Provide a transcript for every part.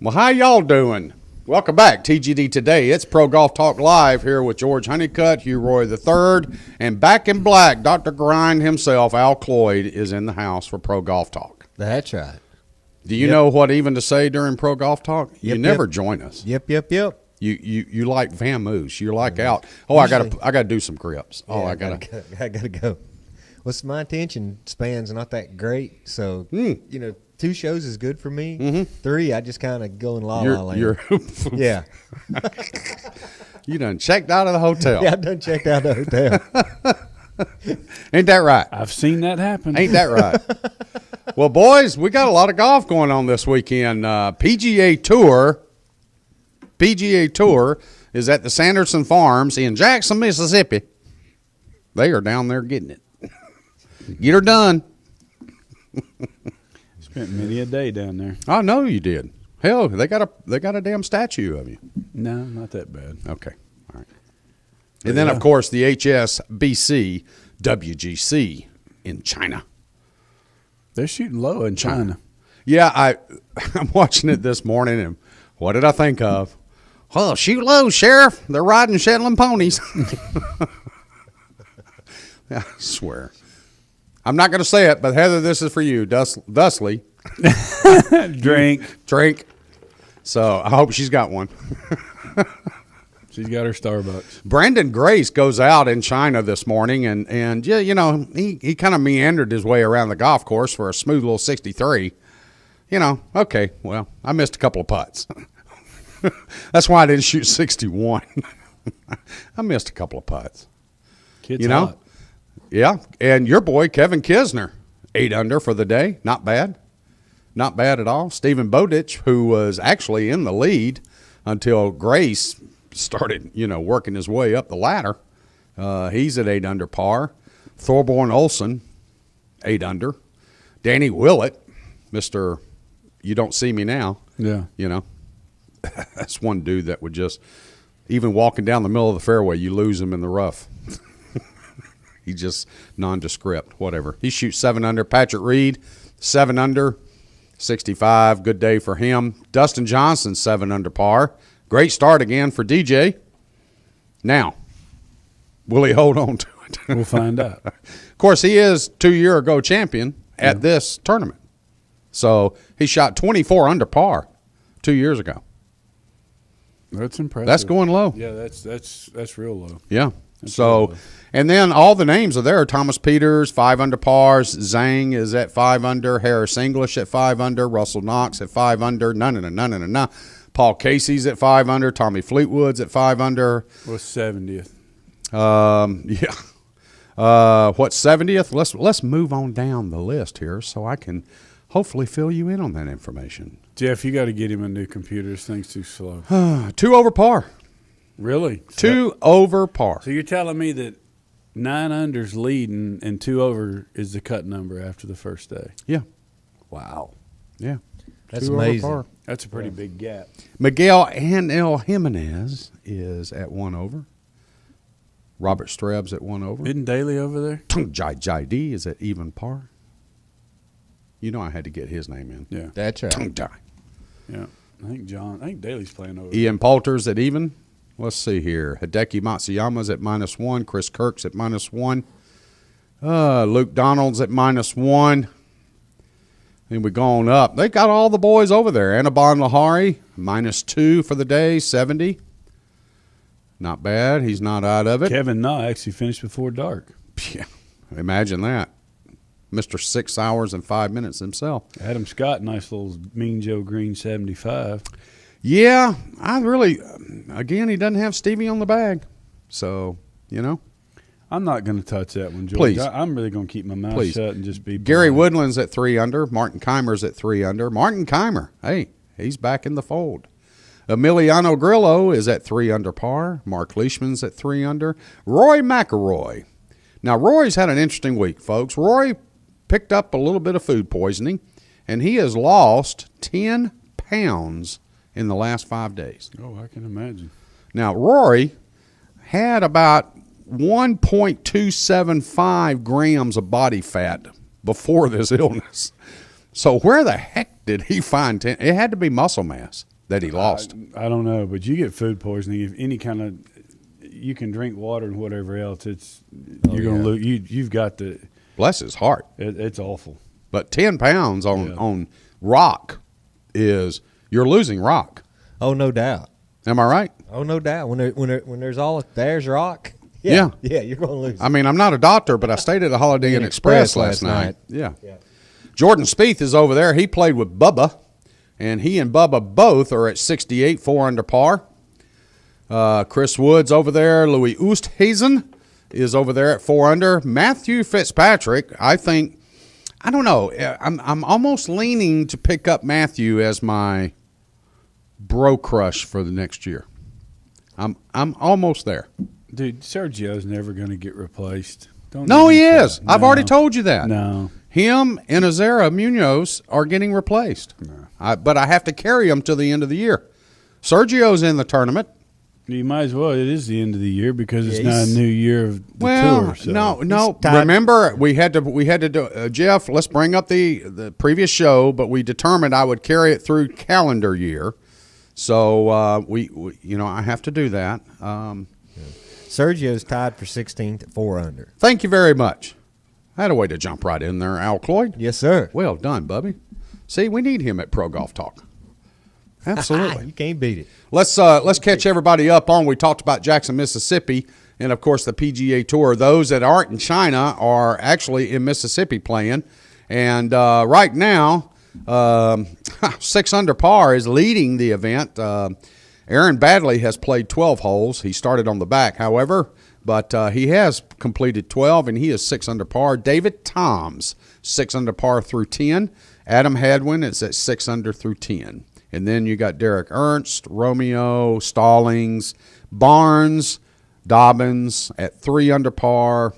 Well, how y'all doing? Welcome back, TGD Today. It's Pro Golf Talk Live here with George Honeycutt, Hugh Roy III, and back in black, Dr. Grind himself, Al Cloyd, is in the house for Pro Golf Talk. That's right. Do you know what even to say during Pro Golf Talk? You never join us. Yep. You like vamoose. You're like out. Oh, I gotta do some grips. Oh, I gotta go. Well, my attention span's not that great, so 2 shows is good for me. Mm-hmm. 3, I just kind of go in la la land. Yeah. You done checked out of the hotel. Yeah, I done checked out of the hotel. Ain't that right? I've seen that happen. Ain't that right? Well, boys, we got a lot of golf going on this weekend. PGA Tour is at the Sanderson Farms in Jackson, Mississippi. They are down there getting it. Get her done. Spent many a day down there. I know you did. Hell, they got a damn statue of you. No, not that bad. Okay, all right. And then, of course, the HSBC WGC in China. They're shooting low in China. Yeah, I'm watching it this morning, and what did I think of? Oh, shoot low, Sheriff. They're riding Shetland ponies. I swear. I'm not going to say it, but Heather, this is for you, Dustley. Drink. So I hope she's got one. She's got her Starbucks. Brandon Grace goes out in China this morning, and yeah, you know, he kind of meandered his way around the golf course for a smooth little 63. You know, okay, well, I missed a couple of putts. That's why I didn't shoot 61. I missed a couple of putts. Kid's hot. Yeah, and your boy, Kevin Kisner, 8 under for the day. Not bad. Not bad at all. Stephen Bowditch, who was actually in the lead until Grace started, working his way up the ladder. He's at 8 under par. Thorborn Olsen, 8 under. Danny Willett, Mr. You Don't See Me Now. Yeah. That's one dude that would just, even walking down the middle of the fairway, you lose him in the rough. He's just nondescript, whatever. He shoots 7 under. Patrick Reed, 7 under, 65. Good day for him. Dustin Johnson, 7 under par. Great start again for DJ. Now, will he hold on to it? We'll find out. Of course, he is 2-year-ago champion at this tournament. So he shot 24 under par 2 years ago. That's impressive. That's going low. Yeah, that's real low. Yeah. So, and then all the names are there. Thomas Peters, 5 under pars. Zhang is at 5 under. Harris English at 5 under. Russell Knox at 5 under. No. Paul Casey's at 5 under. Tommy Fleetwood's at 5 under. What's 70th? Yeah. What's 70th? Let's move on down the list here so I can hopefully fill you in on that information. Jeff, you got to get him a new computer. This thing's too slow. 2 over par. Really? 2 over par. So you're telling me that 9 under's leading and 2 over is the cut number after the first day? Yeah. Wow. Yeah. That's 2 over amazing. par. That's a pretty big gap. Miguel Angel Jimenez is at 1 over. Robert Streb's at 1 over. Isn't Daly over there? Tung Jai D is at even par. You know I had to get his name in. Yeah. That's right. Tung Jai. Yeah. I think Daly's playing over there. Ian Poulter's at even. Let's see here. Hideki Matsuyama's at -1. Chris Kirk's at -1. Luke Donald's at -1. And we're going up. They got all the boys over there. Annabon Lahari, -2 for the day, 70. Not bad. He's not out of it. Kevin Na actually finished before dark. Yeah, imagine that. Mr. 6 hours and 5 minutes himself. Adam Scott, nice little Mean Joe Green 75. Yeah, again, he doesn't have Stevie on the bag. So, I'm not going to touch that one, George. Please. I'm really going to keep my mouth shut and just be Gary polite. Woodland's at 3 under. Martin Keimer's at 3 under. Martin Keimer, hey, he's back in the fold. Emiliano Grillo is at 3 under par. Mark Leishman's at 3 under. Roy McIlroy. Now, Roy's had an interesting week, folks. Roy picked up a little bit of food poisoning, and he has lost 10 pounds in the last 5 days. Oh, I can imagine. Now, Rory had about 1.275 grams of body fat before this illness. So where the heck did he find 10? It had to be muscle mass. that he lost. I don't know, but you get food poisoning if any kind of you can drink water and whatever else. You're going to lose. You've got to. Bless his heart. It's awful. But 10 pounds on rock is you're losing rock. Oh, no doubt. Am I right? Oh, no doubt. When there's rock. Yeah, you're going to lose. I mean, I'm not a doctor, but I stayed at a Holiday Inn Express last night. Yeah. Jordan Spieth is over there. He played with Bubba, and he and Bubba both are at 68, 4 under par. Chris Woods over there. Louis Oosthuizen is over there at 4 under. Matthew Fitzpatrick, I don't know. I'm almost leaning to pick up Matthew as my bro crush for the next year. I'm almost there. Dude, Sergio's never going to get replaced. No, he is. I've already told you that. No. Him and Azera Munoz are getting replaced. No. But I have to carry them till the end of the year. Sergio's in the tournament. You might as well. It is the end of the year because it's not a new year of the tour. So. No. Remember, we had to do Jeff. Let's bring up the previous show, but we determined I would carry it through calendar year. So we I have to do that. Sergio's tied for 16th at 4 under. Thank you very much. I had a way to jump right in there, Al Cloyd. Yes, sir. Well done, Bubby. See, we need him at Pro Golf Talk. Absolutely. You can't beat it. Let's catch everybody up on. We talked about Jackson, Mississippi, and of course the PGA Tour. Those that aren't in China are actually in Mississippi playing, and right now, 6 under par is leading the event. Aaron Badley has played 12 holes. He started on the back, however, but he has completed 12, and he is 6 under par. David Toms, 6 under par through 10. Adam Hadwin is at 6 under through 10. And then you got Derek Ernst, Romeo, Stallings, Barnes, Dobbins at 3 under par.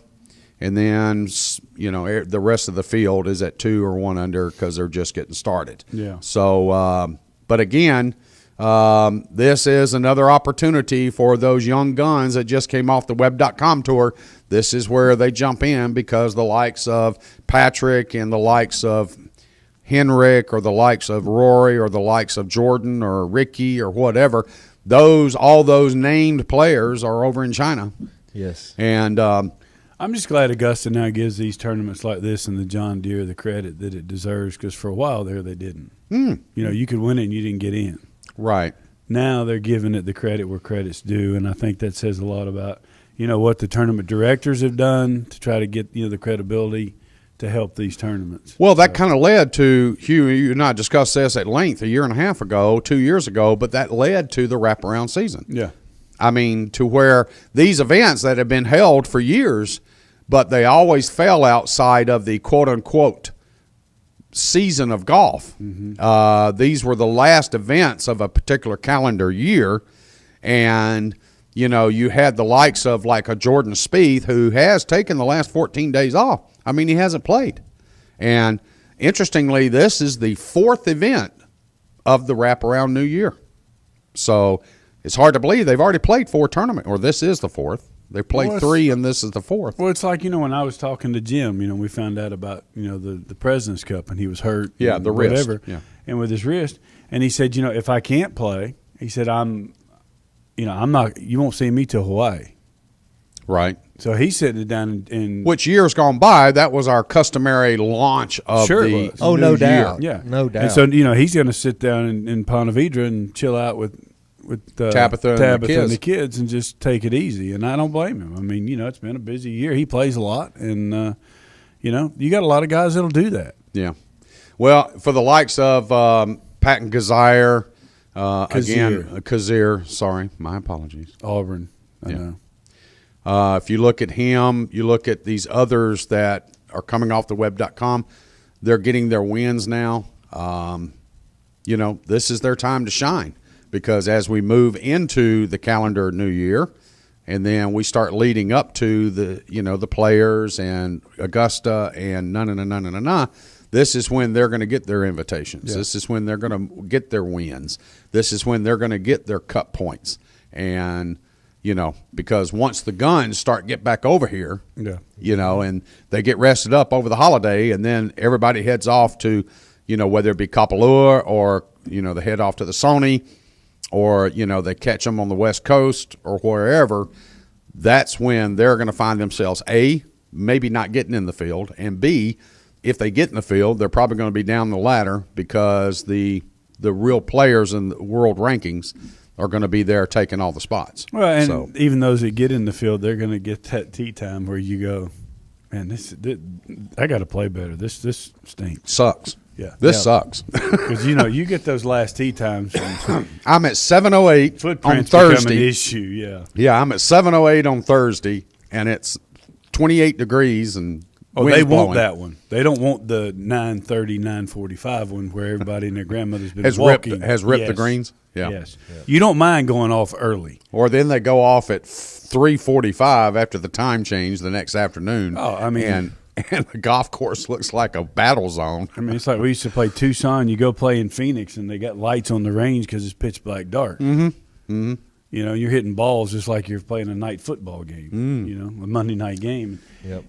And then, the rest of the field is at 2 or 1 under because they're just getting started. Yeah. So, but again, this is another opportunity for those young guns that just came off the Web.com tour. This is where they jump in because the likes of Patrick and the likes of Henrik or the likes of Rory or the likes of Jordan or Ricky or whatever, all those named players are over in China. Yes. And I'm just glad Augusta now gives these tournaments like this and the John Deere the credit that it deserves because for a while there they didn't. You could win it and you didn't get in. Right. Now they're giving it the credit where credit's due, and I think that says a lot about, what the tournament directors have done to try to get, the credibility to help these tournaments. Well, that kind of led to, Hugh, you and I discussed this at length a year and a half ago, 2 years ago, but that led to the wraparound season. Yeah. I mean, to where these events that have been held for years, but they always fell outside of the quote-unquote season of golf. Mm-hmm. These were the last events of a particular calendar year, and you had the likes of like a Jordan Spieth who has taken the last 14 days off. I mean, he hasn't played. And interestingly, this is the 4th event of the wraparound New Year. So it's hard to believe they've already played 4 tournaments, or this is the 4th. They played 3, and this is the 4th. Well, it's like, when I was talking to Jim, we found out about, the President's Cup, and he was hurt. Yeah, the wrist. Whatever. Yeah. And with his wrist. And he said, if I can't play, he said, I'm not, you won't see me till Hawaii. Right. So he's sitting it down in which years gone by, that was our customary launch of sure the it was. Oh, no doubt. Yeah. No doubt. And so, he's going to sit down in Ponte Vedra and chill out with Tabitha and the kids and just take it easy. And I don't blame him. I mean, it's been a busy year. He plays a lot. And, you got a lot of guys that'll do that. Yeah. Well, for the likes of Patton Kazire, Kazir, sorry, my apologies. Auburn, I know. If you look at him, you look at these others that are coming off the Web.com, they're getting their wins now. This is their time to shine because as we move into the calendar new year and then we start leading up to the players and Augusta and this is when they're going to get their invitations. Yeah. This is when they're going to get their wins. This is when they're going to get their cut points. And because once the guns get back over here, and they get rested up over the holiday, and then everybody heads off to, whether it be Kapalua or, they head off to the Sony, or, they catch them on the West Coast or wherever, that's when they're going to find themselves, A, maybe not getting in the field, and B, if they get in the field, they're probably going to be down the ladder because the real players in the world rankings are going to be there taking all the spots. Well, and even those that get in the field, they're going to get that tee time where you go, man, I got to play better. This stinks. Sucks. Yeah. This sucks. Because, you get those last tee times. I'm at 7:08 on Thursday. Become an issue, yeah. Yeah, I'm at 7:08 on Thursday, and it's 28 degrees and they blowing. want that one. They don't want the 9:30, 9:45 one where everybody and their grandmother's been has walking. ripped the greens. Yeah. Yes. Yeah. You don't mind going off early. Or then they go off at 3:45 after the time change the next afternoon. Oh, I mean, and the golf course looks like a battle zone. I mean, it's like we used to play Tucson. You go play in Phoenix, and they got lights on the range because it's pitch black dark. Mm-hmm. Mm-hmm. You're hitting balls just like you're playing a night football game. A Monday night game.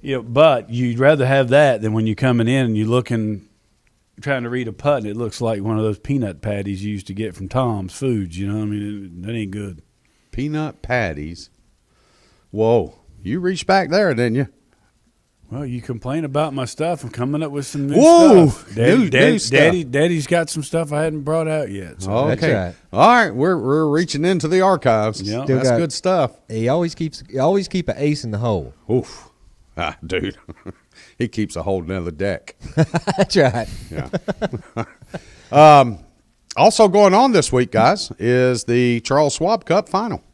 Yep. But you'd rather have that than when you're coming in and you're looking, trying to read a putt, and it looks like one of those peanut patties you used to get from Tom's Foods. I mean, that ain't good. Peanut patties. Whoa, you reached back there, didn't you? Well, you complain about my stuff. I'm coming up with some new stuff. New stuff. Daddy's got some stuff I hadn't brought out yet. So. Okay. That's right. All right, we're reaching into the archives. Yeah. That's good stuff. He always keep an ace in the hole. Oof. Dude. He keeps a hold of the deck. That's right. Yeah. Also going on this week, guys, is the Charles Schwab Cup final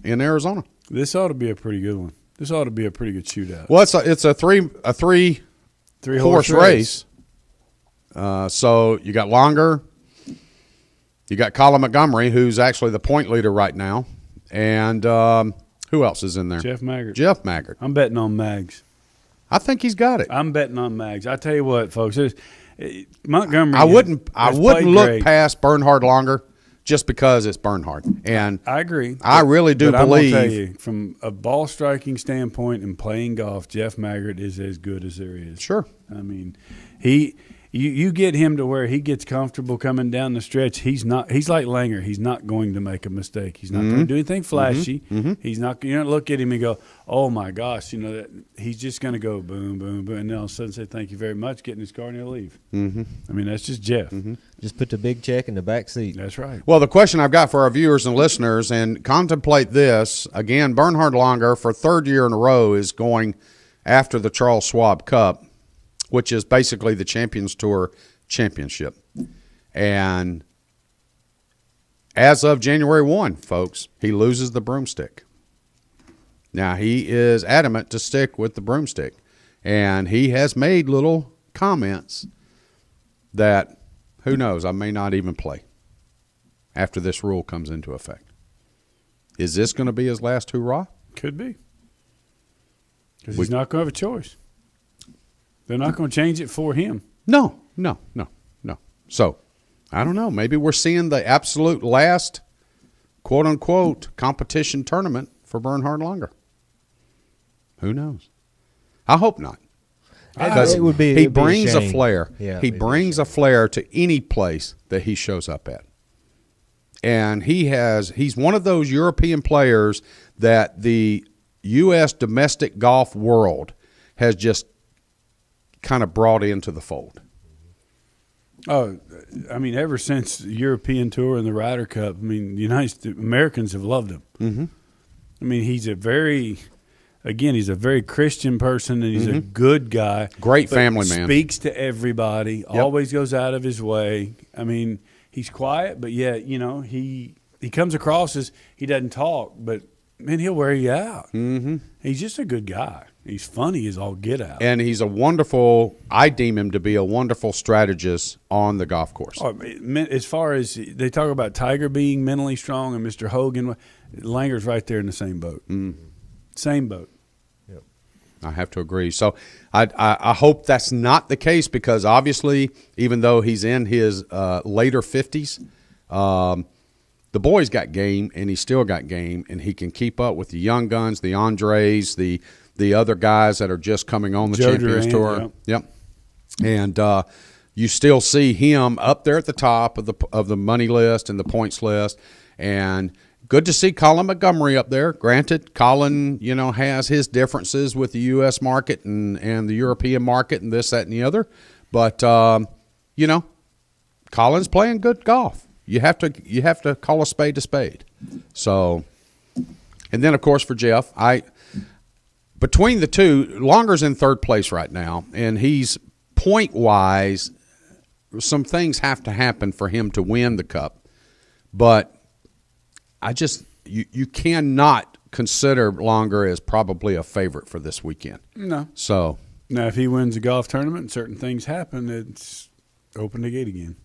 in Arizona. This ought to be a pretty good one. This ought to be a pretty good shootout. Well, it's a three horse race. So you got Longer, you got Colin Montgomery, who's actually the point leader right now, and who else is in there? Jeff Maggart. Jeff Maggart. I'm betting on Mags. I think he's got it. I'm betting on Mags. I tell you what, folks, Montgomery. I wouldn't look great. past Bernhard Longer just because it's Bernhard, and I agree. I really do but believe. I'm gonna tell you, from a ball striking standpoint and playing golf, Jeff Maggart is as good as there is. Sure. I mean, you get him to where he gets comfortable coming down the stretch. He's like Langer. He's not going to make a mistake. He's not going to do anything flashy. He's not. You're not look at him and go, "Oh my gosh," that he's just going to go boom, boom, boom, and then all of a sudden say, "Thank you very much," get in his car and he'll leave. I mean, that's just Jeff. Just put the big check in the back seat. That's right. Well, the question I've got for our viewers and listeners, and contemplate this again: Bernhard Longer, for third year in a row, is going after the Charles Schwab Cup, which is basically the Champions Tour championship. And as of January 1, folks, he loses the broomstick. Now, he is adamant to stick with the broomstick. And he has made little comments that, who knows, I may not even play after this rule comes into effect. Is this going to be his last hurrah? Could be. Because he's not going to have a choice. They're not going to change it for him. No. So, I don't know. Maybe we're seeing the absolute last, quote-unquote, competition tournament for Bernhard Longer. Who knows? I hope not. Because he brings a flair. Yeah, he brings a flair to any place that he shows up at. And he's one of those European players that the U.S. domestic golf world has just kind of brought into the fold. Oh, I mean, ever since the European Tour and the Ryder Cup, I mean, Americans have loved him. I mean, he's a very Christian person, and he's a good guy. Great family man. Speaks to everybody, always goes out of his way. I mean, he's quiet, but yet, he comes across as he doesn't talk, but, man, he'll wear you out. He's just a good guy. He's funny as all get out. And he's I deem him to be a wonderful strategist on the golf course. Oh, as far as they talk about Tiger being mentally strong and Mr. Hogan, Langer's right there in the same boat. Same boat. Yep. I have to agree. So I hope that's not the case, because obviously, even though he's in his later 50s, the boy's got game, and he's still got game, and he can keep up with the young guns, the Andres, the other guys that are just coming on the Champions Tour. Yep. And you still see him up there at the top of the money list and the points list. And good to see Colin Montgomery up there. Granted, Colin, has his differences with the U.S. market and the European market and this, that, and the other. But, Colin's playing good golf. You have to call a spade a spade. So, and then, of course, for Jeff, between the two, Longer's in third place right now, and he's point-wise, some things have to happen for him to win the Cup. But you cannot consider Longer as probably a favorite for this weekend. No. So now, if he wins the golf tournament and certain things happen, it's open the gate again.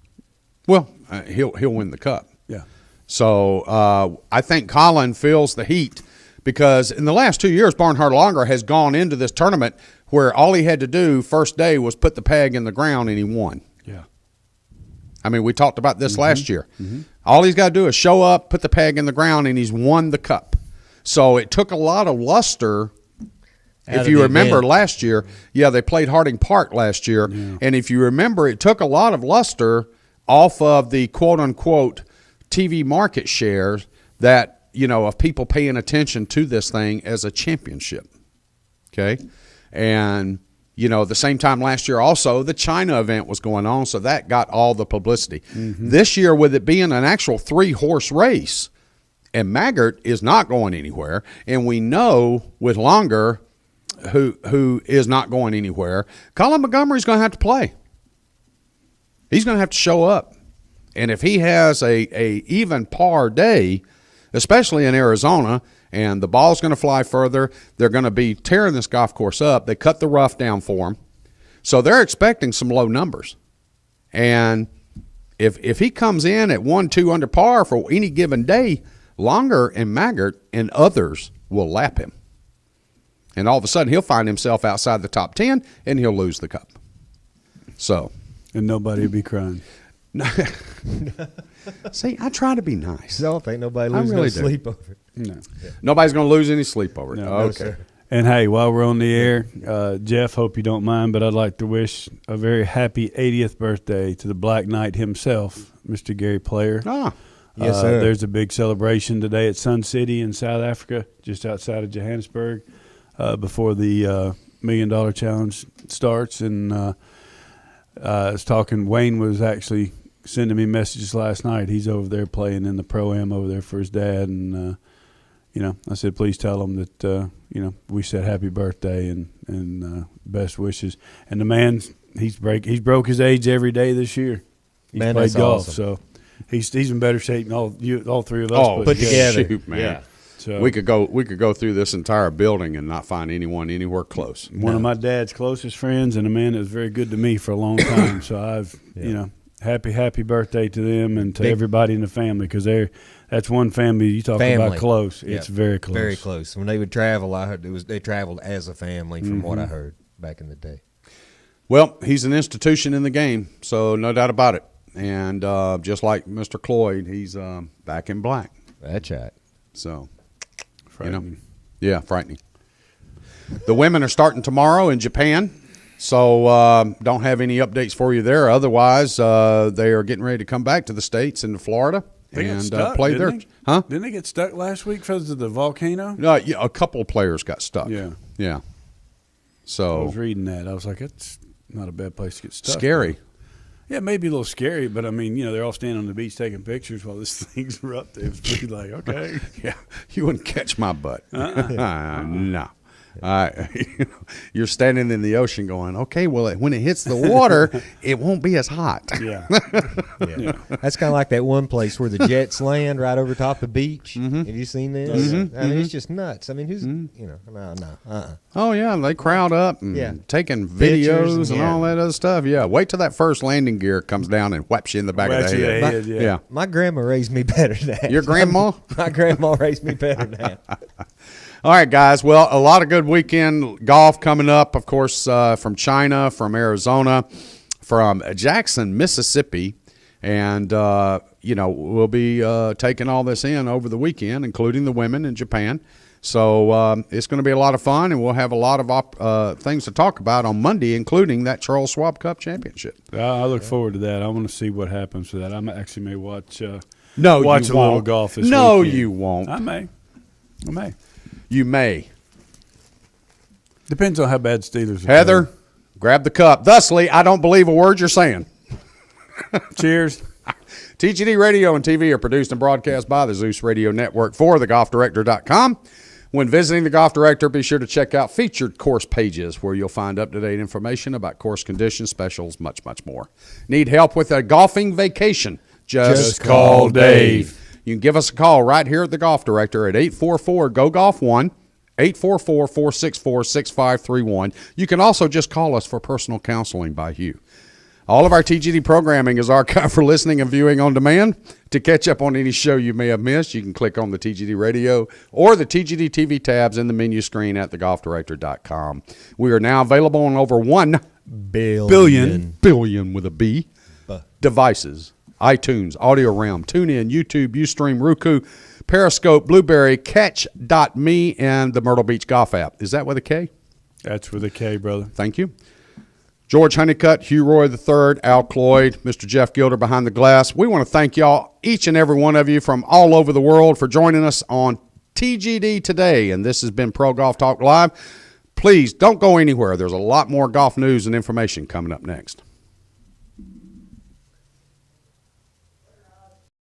Well, he'll win the Cup. Yeah. So I think Colin feels the heat because in the last 2 years, Barnhart Longer has gone into this tournament where all he had to do first day was put the peg in the ground and he won. Yeah. I mean, we talked about this last year. Mm-hmm. All he's got to do is show up, put the peg in the ground, and he's won the Cup. So it took a lot of luster. If you remember last year, they played Harding Park last year. Yeah. And if you remember, it took a lot of luster off of the quote-unquote TV market shares that, of people paying attention to this thing as a championship. Okay? And the same time last year also, the China event was going on, so that got all the publicity. Mm-hmm. This year, with it being an actual 3-horse race, and Maggart is not going anywhere, and we know with Longer who is not going anywhere, Colin Montgomery's going to have to play. He's going to have to show up. And if he has a even par day, especially in Arizona, and the ball's going to fly further, they're going to be tearing this golf course up. They cut the rough down for him. So they're expecting some low numbers. And if he comes in at 1-2 under par for any given day, Longer and Maggart and others will lap him. And all of a sudden he'll find himself outside the top 10 and he'll lose the Cup. So. And nobody will be crying. See, I try to be nice. I don't think nobody loses no sleep over it. No. Yeah. Nobody's going to lose any sleep over it. No, okay. No, and, hey, while we're on the air, Jeff, hope you don't mind, but I'd like to wish a very happy 80th birthday to the Black Knight himself, Mr. Gary Player. Ah. Yes, sir. There's a big celebration today at Sun City in South Africa, just outside of Johannesburg, before the $1 Million Challenge starts. And I was talking, Wayne was actually sending me messages last night. He's over there playing in the Pro-Am over there for his dad. And, I said, please tell him that, we said happy birthday and best wishes. And the man, he's broke his age every day this year. He's played golf, awesome. So he's in better shape than all three of us put together. Shoot, man. Yeah. So we could go through this entire building and not find anyone anywhere close. One of my dad's closest friends and a man that was very good to me for a long time. So I've happy birthday to them and to everybody in the family, because that's one family you talk about close. Yeah. It's very close. Very close. When they would travel, I heard they traveled as a family from what I heard back in the day. Well, he's an institution in the game, so no doubt about it. And just like Mr. Cloyd, he's back in black. That's right. So, frightening. Frightening. The women are starting tomorrow in Japan. So don't have any updates for you there. Otherwise, they are getting ready to come back to the States and to Florida and play there. Huh? Didn't they get stuck last week because of the volcano? No, a couple of players got stuck. Yeah. So I was reading that. I was like, that's not a bad place to get stuck. Scary. Yeah, maybe a little scary, but I mean, they're all standing on the beach taking pictures while this thing's erupting. It's pretty like, okay. Yeah, you wouldn't catch my butt. No. You're standing in the ocean going, okay, well, when it hits the water, it won't be as hot. Yeah. That's kind of like that one place where the jets land right over top the beach. Mm-hmm. Have you seen this? Mm-hmm. I mean, it's just nuts. I mean, who's, no. Oh, yeah, they crowd up and taking videos and all that other stuff. Yeah, wait till that first landing gear comes down and whaps you in the back of the head. Yeah. My grandma raised me better than that. Your grandma? My grandma raised me better than that. All right, guys. Well, a lot of good weekend golf coming up, of course, from China, from Arizona, from Jackson, Mississippi. And, we'll be taking all this in over the weekend, including the women in Japan. So it's going to be a lot of fun, and we'll have a lot of things to talk about on Monday, including that Charles Schwab Cup Championship. I look forward to that. I want to see what happens with that. I actually may watch No, watch you a little won't. golf this No, weekend. you won't. I may. You may. Depends on how bad Steelers are. Heather, grab the cup. Thusly, I don't believe a word you're saying. playing. Cheers. TGD Radio and TV are produced and broadcast by the Zeus Radio Network for thegolfdirector.com. When visiting the Golf Director, be sure to check out featured course pages where you'll find up-to-date information about course conditions, specials, much, much more. Need help with a golfing vacation? Just call Dave. You can give us a call right here at the Golf Director at 844-GO-GOLF-1, 844-464-6531. You can also just call us for personal counseling by Hugh. All of our TGD programming is archived for listening and viewing on demand. To catch up on any show you may have missed, you can click on the TGD Radio or the TGD TV tabs in the menu screen at thegolfdirector.com. We are now available on over 1 billion with a B devices: iTunes, Audio Realm, TuneIn, YouTube, Ustream, Roku, Periscope, Blueberry, Catch.me, and the Myrtle Beach Golf app. Is that with a K? That's with a K, brother. Thank you. George Honeycutt, Hugh Roy III, Al Cloyd, Mr. Jeff Gilder behind the glass. We want to thank y'all, each and every one of you from all over the world, for joining us on TGD today. And this has been Pro Golf Talk Live. Please don't go anywhere. There's a lot more golf news and information coming up next.